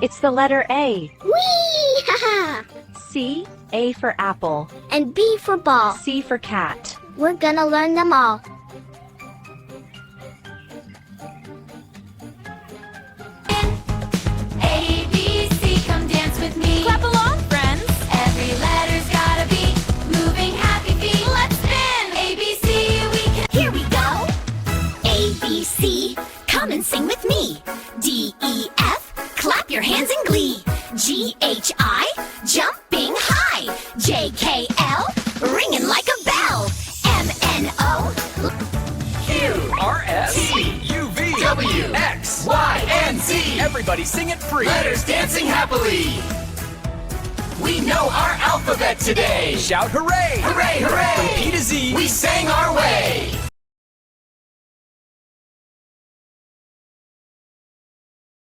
It's the letter A. Whee! Haha! C, A for apple. And B for ball. C for cat. We're gonna learn them all. ABC, come dance with me. Clap along, friends. Every letter's gotta be moving happy feet. Let's spin. ABC, we can. Here we go. A, B, C, come and sing with me. D, E, F, clap your hands in glee. G, H, I, jumping high. J, K, L, ringing like a bell. M, N, O, Q, R, S, T, U, V, W, X, Y, and Z. Everybody sing it free. Letters dancing happily. We know our alphabet today. Shout hooray! Hooray, hooray! From P to Z, we sang our way.